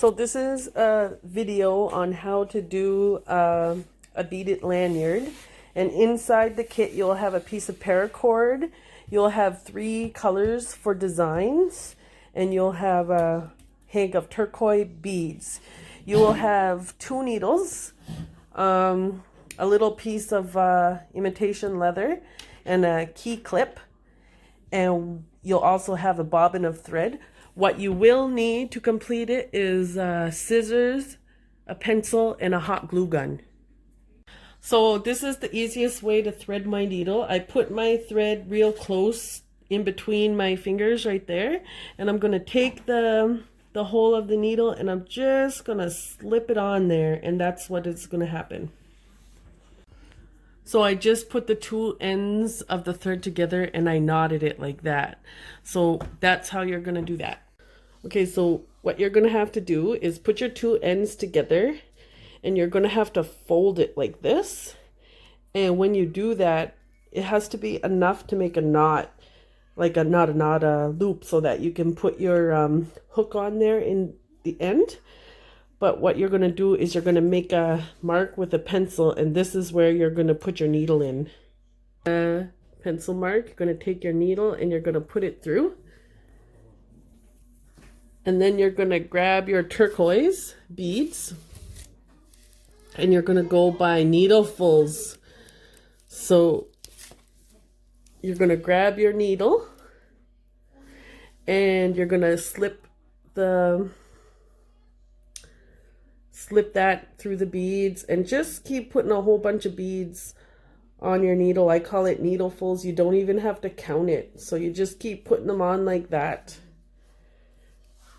So this is a video on how to do a beaded lanyard. And inside the kit, you'll have a piece of paracord. You'll have 3 colors for designs. And you'll have a hank of turquoise beads. You will have 2 needles, a little piece of imitation leather, and a key clip. And you'll also have a bobbin of thread. What you will need to complete it is scissors, a pencil, and a hot glue gun. So this is the easiest way to thread my needle. I put my thread real close in between my fingers right there, and I'm going to take the hole of the needle and I'm just going to slip it on there, and that's what is going to happen. So I just put the 2 ends of the thread together and I knotted it like that. So that's how you're going to do that. Okay, so what you're going to have to do is put your 2 ends together, and you're going to have to fold it like this. And when you do that, it has to be enough to make a knot, like a loop, so that you can put your hook on there in the end. But what you're going to do is you're going to make a mark with a pencil, and this is where you're going to put your needle in. Pencil mark, you're going to take your needle and you're going to put it through. And then you're going to grab your turquoise beads and you're going to go by needlefuls. So you're going to grab your needle and you're going to slip that through the beads, and just keep putting a whole bunch of beads on your needle. I call it needlefuls. You don't even have to count it. So you just keep putting them on like that.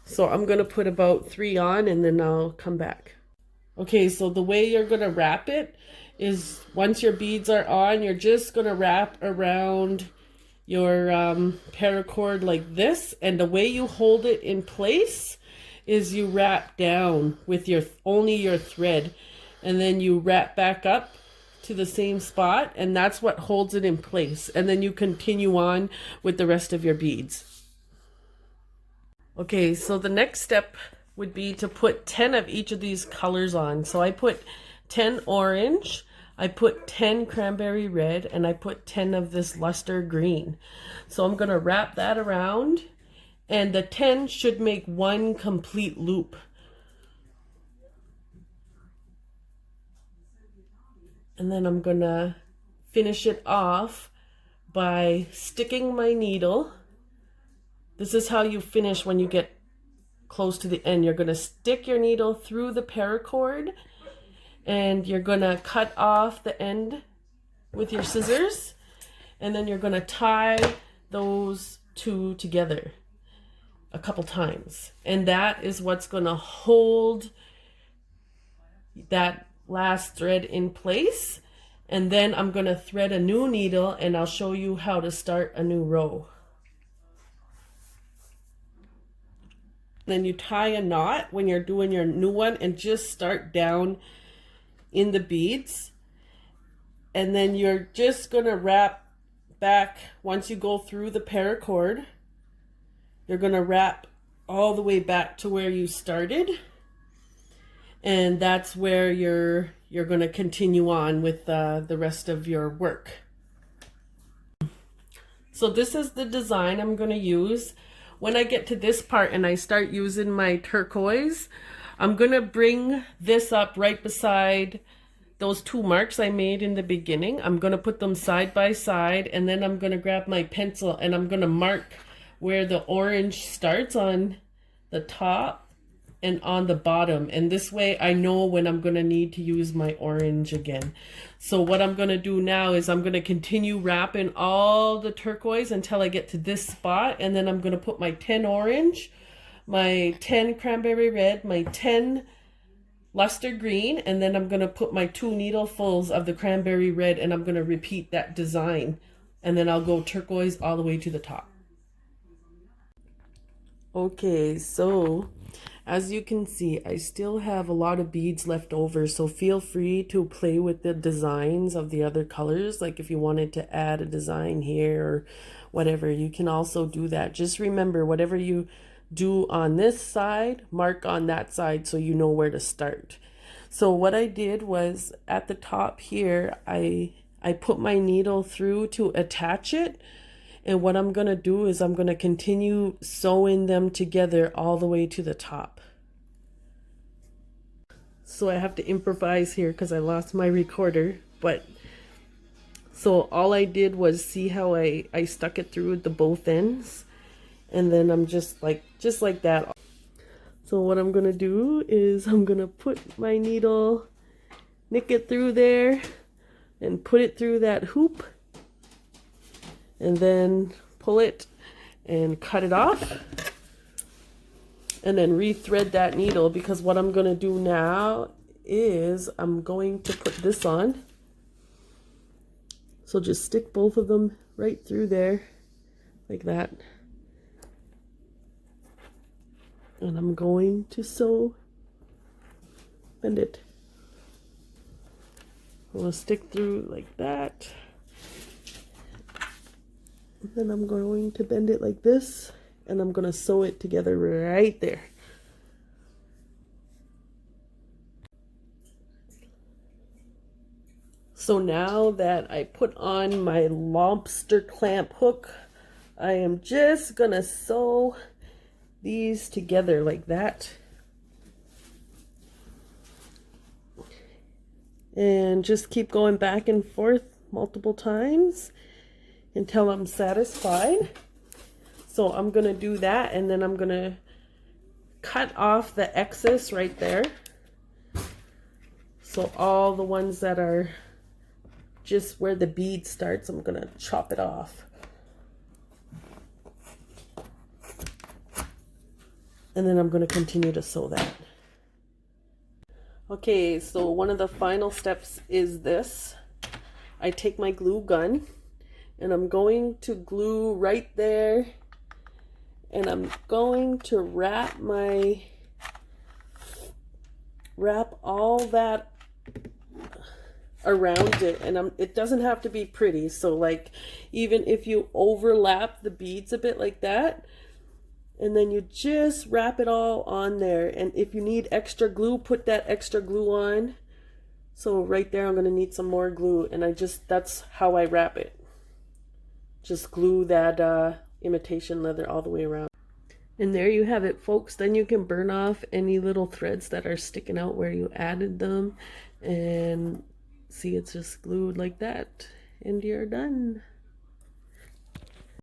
So I'm going to put about 3 on and then I'll come back. Okay, so the way you're going to wrap it is once your beads are on, you're just going to wrap around your paracord like this. And the way you hold it in place is you wrap down with only your thread, and then you wrap back up to the same spot, and that's what holds it in place. And then you continue on with the rest of your beads. Okay, so the next step would be to put 10 of each of these colors on. So I put 10 orange, I put 10 cranberry red, and I put 10 of this luster green. So I'm going to wrap that around, and the 10 should make 1 complete loop. And then I'm going to finish it off by sticking my needle. This is how you finish when you get close to the end. You're going to stick your needle through the paracord, and you're going to cut off the end with your scissors, and then you're going to tie those 2 together a couple times. And that is what's going to hold that last thread in place. And then I'm going to thread a new needle, and I'll show you how to start a new row. Then you tie a knot when you're doing your new one, and just start down in the beads. And then you're just going to wrap back. Once you go through the paracord, you're going to wrap all the way back to where you started. And that's where you're going to continue on with the rest of your work. So this is the design I'm going to use. When I get to this part and I start using my turquoise, I'm going to bring this up right beside those 2 marks I made in the beginning. I'm going to put them side by side, and then I'm going to grab my pencil and I'm going to mark where the orange starts on the top and on the bottom. And this way I know when I'm going to need to use my orange again. So what I'm going to do now is I'm going to continue wrapping all the turquoise until I get to this spot, and then I'm going to put my 10 orange, my 10 cranberry red, my 10 luster green, and then I'm going to put my 2 needlefuls of the cranberry red, and I'm going to repeat that design, and then I'll go turquoise all the way to the top. Okay, so as you can see, I still have a lot of beads left over, so feel free to play with the designs of the other colors. Like if you wanted to add a design here or whatever, you can also do that. Just remember, whatever you do on this side, mark on that side so you know where to start. So what I did was at the top here, I put my needle through to attach it. And what I'm going to do is I'm going to continue sewing them together all the way to the top. So I have to improvise here because I lost my recorder. But so all I did was see how I stuck it through the both ends. And then I'm just like that. So what I'm going to do is I'm going to put my needle, nick it through there, and put it through that hoop. And then pull it and cut it off. And then rethread that needle, because what I'm going to do now is I'm going to put this on. So just stick both of them right through there like that. And I'm going to sew, bend it. I'm going to stick through like that. And then I'm going to bend it like this, and I'm going to sew it together right there. So now that I put on my lobster clamp hook, I am just going to sew these together like that. And just keep going back and forth multiple times until I'm satisfied. So I'm going to do that, and then I'm going to cut off the excess right there. So all the ones that are just where the bead starts, I'm going to chop it off. And then I'm going to continue to sew that. Okay, so one of the final steps is this. I take my glue gun and I'm going to glue right there, and I'm going to wrap all that around it, and it doesn't have to be pretty. So like, even if you overlap the beads a bit like that, and then you just wrap it all on there. And if you need extra glue, put that extra glue on. So right there, I'm going to need some more glue, and that's how I wrap it. Just glue that imitation leather all the way around. And there you have it, folks. Then you can burn off any little threads that are sticking out where you added them. And see, it's just glued like that. And you're done.